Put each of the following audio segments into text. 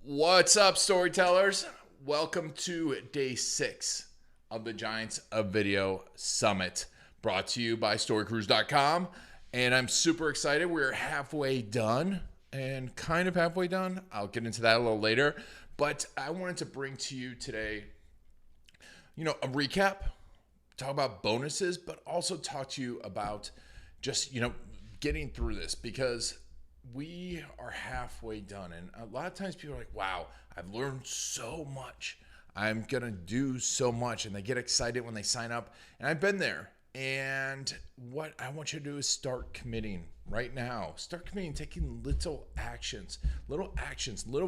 What's up, storytellers? Welcome to day 6 of the Giants of Video Summit, brought to you by storycruise.com. And I'm super excited. We're halfway done and kind of halfway done. I'll get into that a little later. But I wanted to bring to you today, a recap, talk about bonuses, but also talk to you about just, getting through this, because we are halfway done. And a lot of times people are like, wow, I've learned so much. I'm going to do so much. And they get excited when they sign up. And I've been there. And what I want you to do is start committing right now. Start committing, taking little actions, little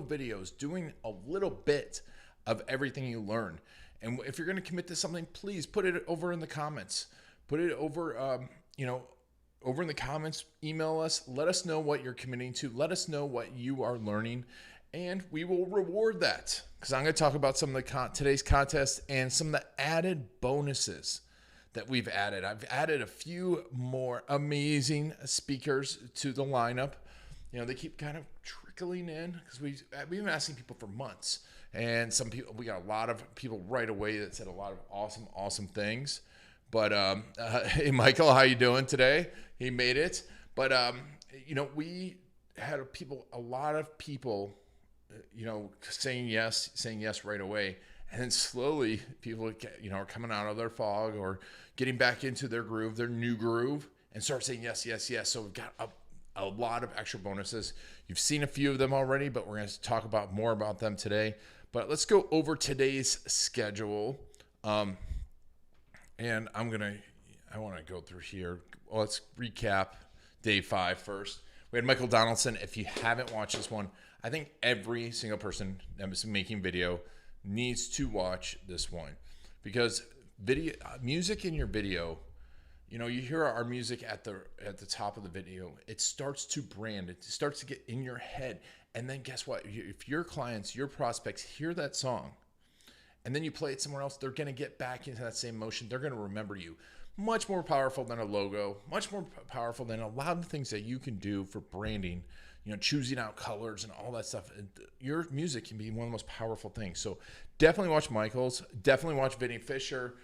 videos, doing a little bit of everything you learn. And if you're going to commit to something, please put it over in the comments. Put it over, over in the comments. Email us. Let us know what you're committing to. Let us know what you are learning, and we will reward that, because I'm going to talk about some of the today's contest and some of the added bonuses that we've added. I've added a few more amazing speakers to the lineup. They keep kind of trickling in because we've been asking people for months, and some people, we got a lot of people right away that said a lot of awesome things. But hey, Michael, how you doing today? He made it. But we had a lot of people, saying yes right away, and then slowly people, are coming out of their fog or getting back into their groove, their new groove, and start saying yes. So we've got a lot of extra bonuses. You've seen a few of them already, but we're going to talk about more about them today. But let's go over today's schedule. And I want to go through here. Well, let's recap day 5 first. We had Michael Donaldson. If you haven't watched this one, I think every single person that is making video needs to watch this one, because music in your video, you hear our music at the top of the video. It starts to brand. It starts to get in your head. And then guess what? If your clients, your prospects hear that song, and then you play it somewhere else, they're going to get back into that same motion. They're going to remember you. Much more powerful than a logo, much more powerful than a lot of things that you can do for branding, choosing out colors and all that stuff. Your music can be one of the most powerful things. So definitely watch Michael's, definitely watch Vinny Fisher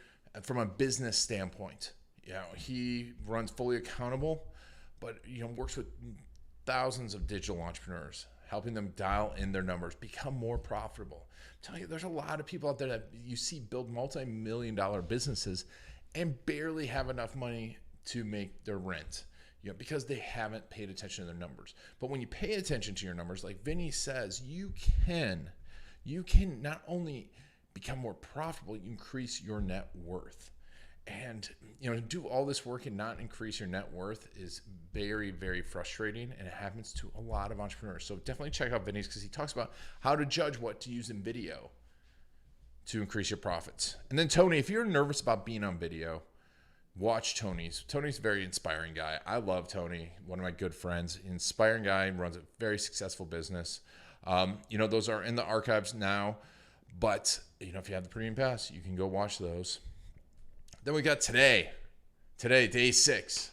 from a business standpoint. He runs Fully Accountable, but, works with thousands of digital entrepreneurs, helping them dial in their numbers, become more profitable. I'm telling you, there's a lot of people out there that you see build multi-million-dollar businesses and barely have enough money to make their rent, because they haven't paid attention to their numbers. But when you pay attention to your numbers, like Vinny says, you can not only become more profitable, you increase your net worth. And, to do all this work and not increase your net worth is very, very frustrating. And it happens to a lot of entrepreneurs. So definitely check out Vinny's, because he talks about how to judge what to use in video to increase your profits. And then Tony, if you're nervous about being on video, watch Tony's. Tony's a very inspiring guy. I love Tony, one of my good friends. Inspiring guy, runs a very successful business. Those are in the archives now. But, if you have the premium pass, you can go watch those. Then we got today, day 6,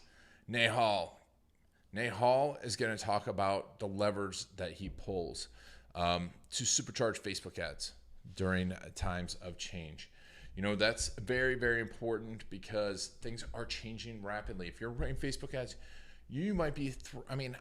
Nehal. Nehal is going to talk about the levers that he pulls to supercharge Facebook ads during times of change. That's very, very important, because things are changing rapidly. If you're running Facebook ads, you might be,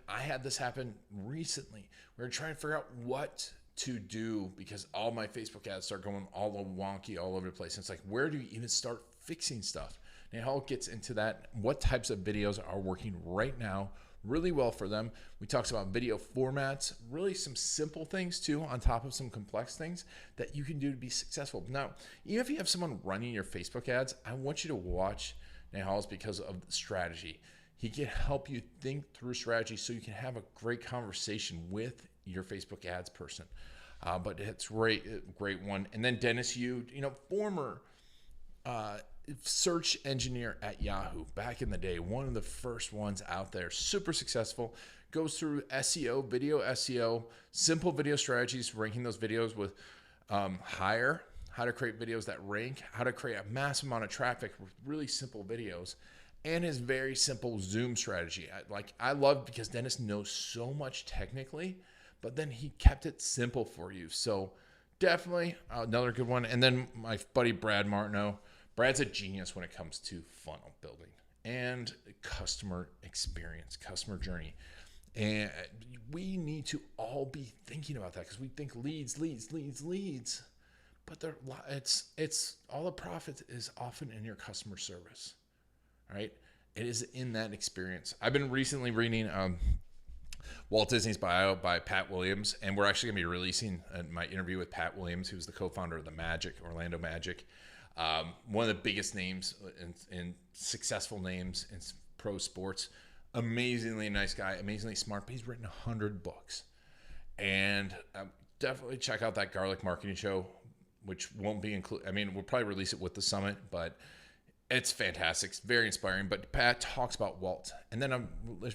I had this happen recently. We were trying to figure out what to do, because all my Facebook ads start going all wonky all over the place. And it's like, where do you even start fixing stuff? Nehal gets into that. What types of videos are working right now really well for them? We talked about video formats, really some simple things too, on top of some complex things that you can do to be successful. Now, even if you have someone running your Facebook ads, I want you to watch Nehal's, because of the strategy. He can help you think through strategy so you can have a great conversation with your Facebook ads person. But it's great one. And then Dennis Yu, former search engineer at Yahoo back in the day, one of the first ones out there, super successful, goes through SEO, video SEO, simple video strategies, ranking those videos with how to create videos that rank, how to create a massive amount of traffic with really simple videos, and his very simple Zoom strategy. I love, because Dennis knows so much technically, but then he kept it simple for you. So definitely another good one. And then my buddy Brad Martineau. Brad's a genius when it comes to funnel building and customer experience, customer journey. And we need to all be thinking about that, because we think leads. But it's all the profit is often in your customer service, right? It is in that experience. I've been recently reading Walt Disney's bio by Pat Williams, and we're actually going to be releasing my interview with Pat Williams, who's the co-founder of the Magic, Orlando Magic. One of the biggest names in successful names in pro sports. Amazingly nice guy, amazingly smart, but he's written 100 books. And definitely check out that Garlic Marketing Show, which won't be included. I mean, we'll probably release it with the summit, but it's fantastic. It's very inspiring. But Pat talks about Walt. And then I'm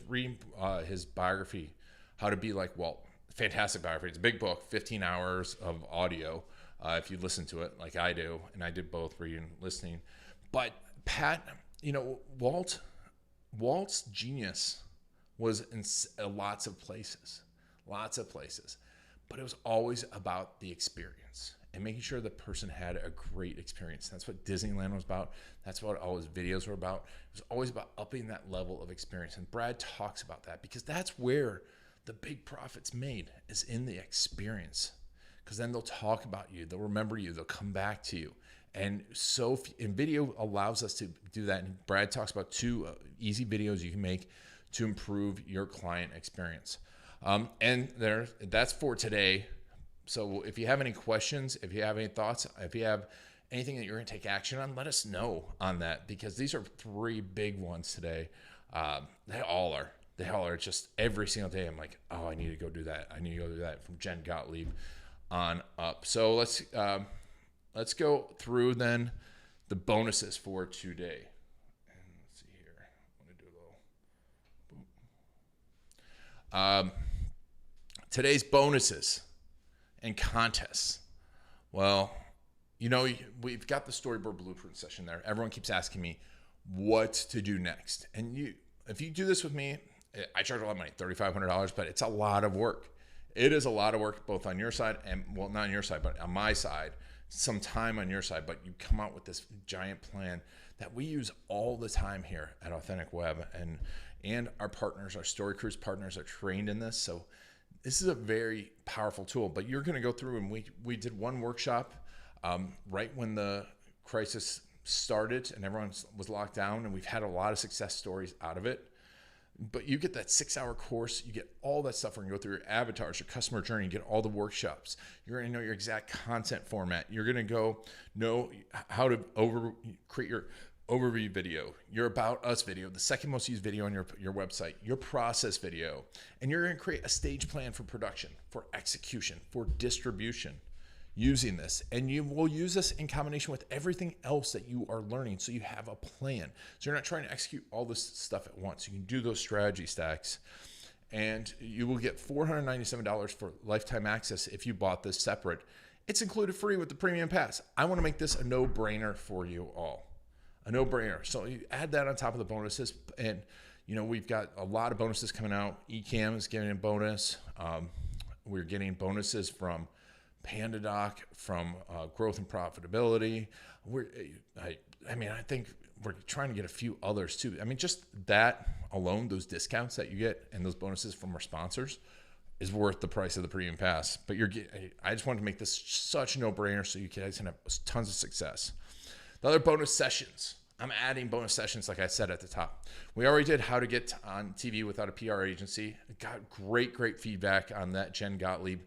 reading his biography, How to Be Like Walt. Fantastic biography. It's a big book, 15 hours of audio. If you listen to it like I do, and I did both, reading and listening. But Pat, Walt's genius was in lots of places, but it was always about the experience and making sure the person had a great experience. That's what Disneyland was about. That's what all his videos were about. It was always about upping that level of experience. And Brad talks about that, because that's where the big profit's made, is in the experience. Because then they'll talk about you, they'll remember you, they'll come back to you. And so, and video allows us to do that. And Brad talks about 2 easy videos you can make to improve your client experience. And that's for today. So if you have any questions, if you have any thoughts, if you have anything that you're going to take action on, let us know on that, because these are 3 big ones today. They all are just every single day. I'm like, oh, I need to go do that. From Jen Gottlieb on up. So let's go through then the bonuses for today. And let's see here. I'm going to do a little boom. Today's bonuses and contests. Well, we've got the storyboard blueprint session there. Everyone keeps asking me what to do next. And if you do this with me, I charge a lot of money, $3,500, but it's a lot of work. It is a lot of work, both on your side and, well, not on your side, but on my side, some time on your side. But you come out with this giant plan that we use all the time here at Authentic Web, and our partners, our Story Cruise partners, are trained in this. So this is a very powerful tool. But you're going to go through, and we did one workshop right when the crisis started and everyone was locked down, and we've had a lot of success stories out of it. But you get that 6-hour course, you get all that stuff. We're going to go through your avatars, your customer journey, you get all the workshops. You're going to know your exact content format. You're going to know how to create your overview video, your About Us video, the second most used video on your website, your process video. And you're going to create a stage plan for production, for execution, for distribution using this. And you will use this in combination with everything else that you are learning, so you have a plan. So you're not trying to execute all this stuff at once. You can do those strategy stacks, and you will get $497 for lifetime access if you bought this separate. It's included free with the premium pass. I want to make this a no-brainer for you all. A no-brainer. So you add that on top of the bonuses, and we've got a lot of bonuses coming out. Ecamm is getting a bonus. We're getting bonuses from PandaDoc, from growth and profitability. I think we're trying to get a few others too. I mean, just that alone, those discounts that you get and those bonuses from our sponsors is worth the price of the premium pass. But I just wanted to make this such a no-brainer so you guys can have tons of success. The other bonus sessions. I'm adding bonus sessions, like I said at the top. We already did how to get on TV without a PR agency. Got great feedback on that. Jen Gottlieb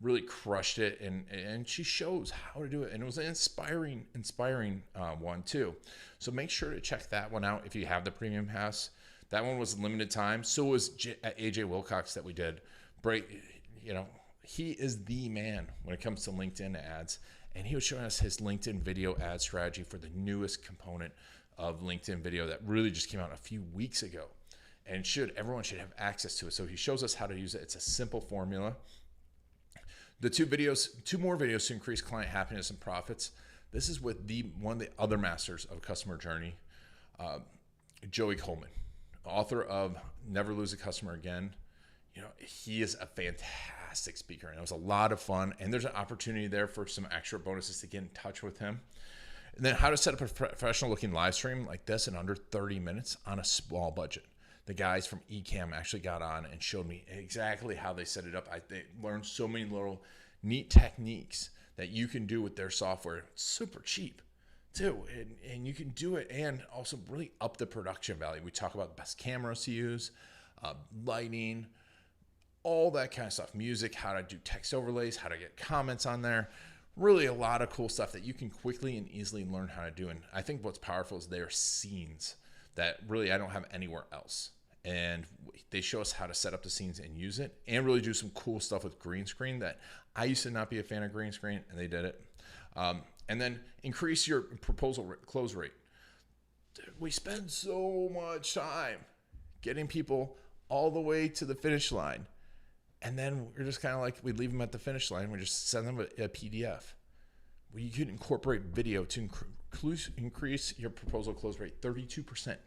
really crushed it, and she shows how to do it, and it was an inspiring one too. So make sure to check that one out if you have the premium pass. That one was limited time. So was AJ Wilcox that we did. He is the man when it comes to LinkedIn ads, and he was showing us his LinkedIn video ad strategy for the newest component of LinkedIn video that really just came out a few weeks ago, and everyone should have access to it. So he shows us how to use it. It's a simple formula. The two more videos to increase client happiness and profits. This is with one of the other masters of customer journey, Joey Coleman, author of Never Lose a Customer Again. He is a fantastic speaker, and it was a lot of fun. And there's an opportunity there for some extra bonuses to get in touch with him. And then how to set up a professional looking live stream like this in under 30 minutes on a small budget. The guys from Ecamm actually got on and showed me exactly how they set it up. They learned so many little neat techniques that you can do with their software. It's super cheap too, and you can do it and also really up the production value. We talk about the best cameras to use, lighting, all that kind of stuff, music, how to do text overlays, how to get comments on there. Really a lot of cool stuff that you can quickly and easily learn how to do. And I think what's powerful is their scenes that really I don't have anywhere else. And they show us how to set up the scenes and use it, and really do some cool stuff with green screen that I used to not be a fan of green screen, and they did it. And then increase your proposal close rate. We spend so much time getting people all the way to the finish line, and then we're just kind of like, we leave them at the finish line. We just send them a PDF. Well, you can incorporate video to increase your proposal close rate 32%.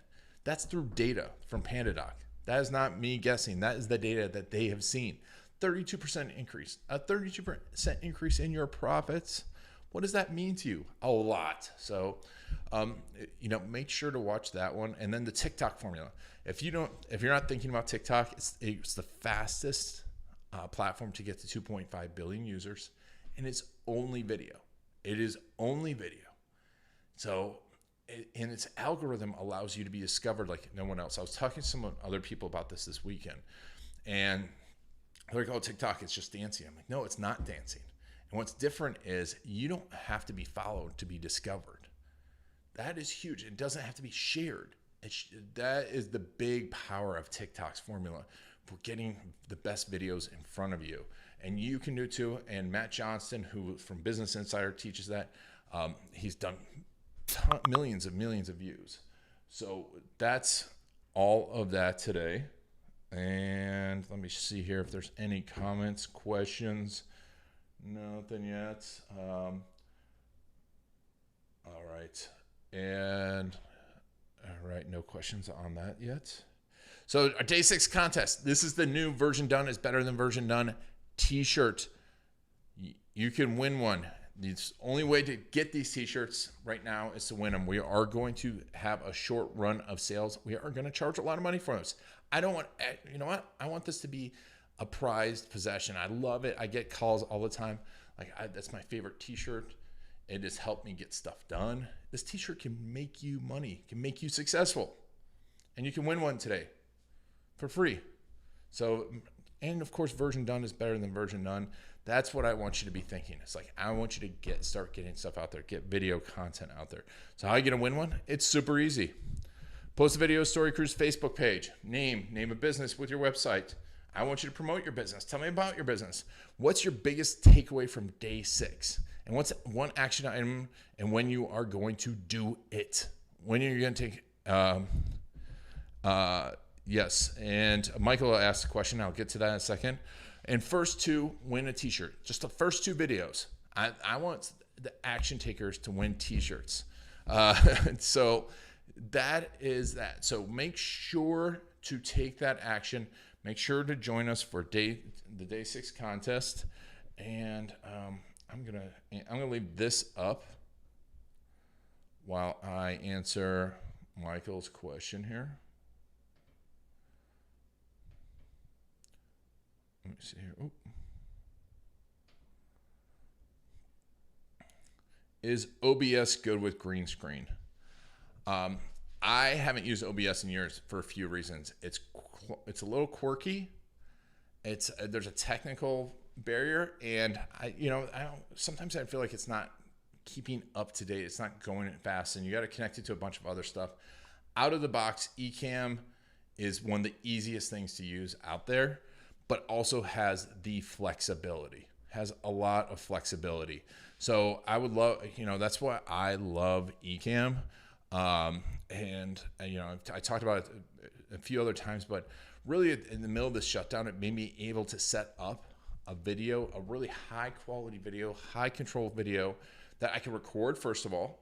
That's through data from PandaDoc. That is not me guessing. That is the data that they have seen. 32% increase. A 32% increase in your profits. What does that mean to you? A lot. So, make sure to watch that one. And then the TikTok formula. If you're not thinking about TikTok, it's the fastest platform to get to 2.5 billion users, and it's only video. It is only video. So, and its algorithm allows you to be discovered like no one else. I was talking to some other people about this weekend, and they're like, oh, TikTok, it's just dancing. I'm like, no, it's not dancing. And what's different is you don't have to be followed to be discovered. That is huge. It doesn't have to be shared. That is the big power of TikTok's formula for getting the best videos in front of you. And you can do it too. And Matt Johnston, who from Business Insider teaches that, he's done millions of views. So that's all of that today. And let me see here if there's any comments, questions. Nothing yet. All right. And all right, no questions on that yet. So our day 6 contest. This is the new version done is better than version none t-shirt. You can win one. The only way to get these t-shirts right now is to win them. We are going to have a short run of sales. We are going to charge a lot of money for this. I don't want, you know what? I want this to be a prized possession. I love it. I get calls all the time. That's my favorite t-shirt. It has helped me get stuff done. This t-shirt can make you money, can make you successful. And you can win one today for free. So, and of course, version done is better than version none. That's what I want you to be thinking. It's like, I want you to start getting stuff out there, get video content out there. So how are you going to win one? It's super easy. Post a video, Story Cruise Facebook page, name a business with your website. I want you to promote your business. Tell me about your business. What's your biggest takeaway from day 6? And what's one action item and when you are going to do it? When you're going to take, yes. And Michael asked a question. I'll get to that in a second. And first 2, win a t-shirt. Just the first 2 videos. I want the action takers to win t-shirts. So that is that. So make sure to take that action. Make sure to join us for the day 6 contest. And I'm gonna leave this up while I answer Michael's question here. Let me see here. Oop. Is OBS good with green screen? I haven't used OBS in years for a few reasons. It's a little quirky. There's a technical barrier, and sometimes I feel like it's not keeping up to date. It's not going fast, and you got to connect it to a bunch of other stuff. Out of the box, Ecamm is one of the easiest things to use out there, but also has the flexibility, has a lot of flexibility. So I would love, that's why I love Ecamm. And I talked about it a few other times, but really in the middle of this shutdown, it made me able to set up a video, a really high quality video, high control video that I can record first of all,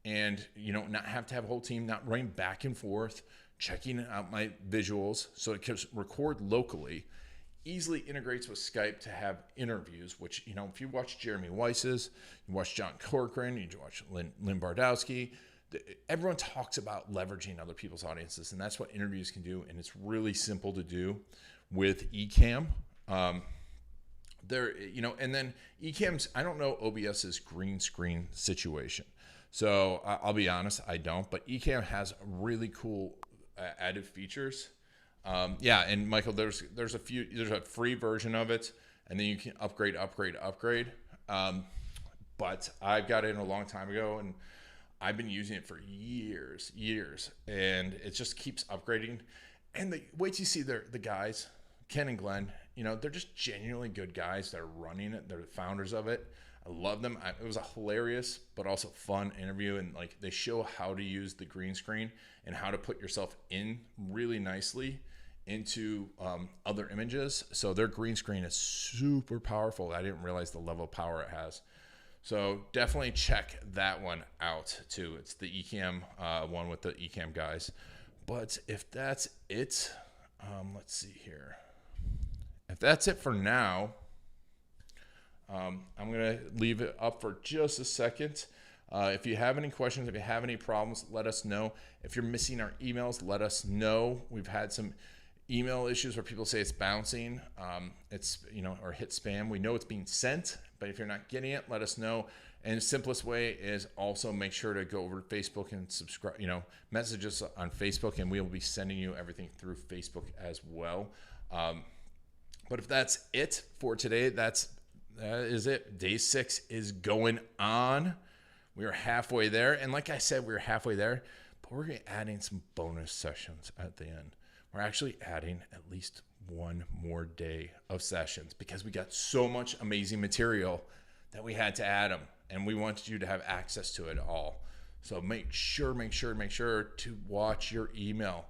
and not have to have a whole team, not running back and forth, checking out my visuals. So it can record locally, easily integrates with Skype to have interviews, which, you know, if you watch Jeremy Weiss's, you watch John Corcoran, you watch Lynn Bardowski, everyone talks about leveraging other people's audiences, and that's what interviews can do, and it's really simple to do with Ecamm. You know, and then Ecamm's, I don't know OBS's green screen situation. So I'll be honest, I don't, but Ecamm has really cool added features. Yeah, and Michael, there's a free version of it, and then you can upgrade. But I've got it in a long time ago, and I've been using it for years, and it just keeps upgrading. And wait till you see the guys, Ken and Glenn, you know, they're just genuinely good guys. They're running it. They're the founders of it. I love them. It was a hilarious but also fun interview, and like they show how to use the green screen and how to put yourself in really nicely into other images. So their green screen is super powerful. I didn't realize the level of power it has. So definitely check that one out too. It's the Ecamm one with the Ecamm guys. But if that's it, let's see here. If that's it for now, I'm going to leave it up for just a second. If you have any questions, if you have any problems, let us know. If you're missing our emails, let us know. We've had some email issues where people say it's bouncing, it's, you know, or hit spam. We know it's being sent, but if you're not getting it, let us know. And the simplest way is also make sure to go over to Facebook and subscribe, you know, message us on Facebook, and we will be sending you everything through Facebook as well. But if that's it for today, that is it. Day 6 is going on. We are halfway there. And like I said, we're halfway there, but we're adding some bonus sessions at the end. We're actually adding at least one more day of sessions because we got so much amazing material that we had to add them, and we wanted you to have access to it all. So make sure to watch your email,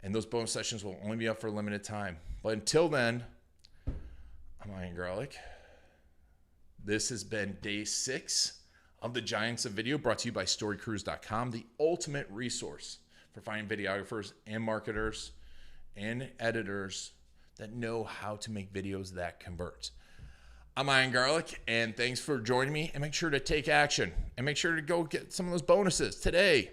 and those bonus sessions will only be up for a limited time. But until then, I'm Ian Garlic. This has been day 6 of the Giants of Video, brought to you by StoryCruise.com, the ultimate resource for finding videographers and marketers and editors that know how to make videos that convert. I'm Ian Garlic, and thanks for joining me. And make sure to take action, and make sure to go get some of those bonuses today.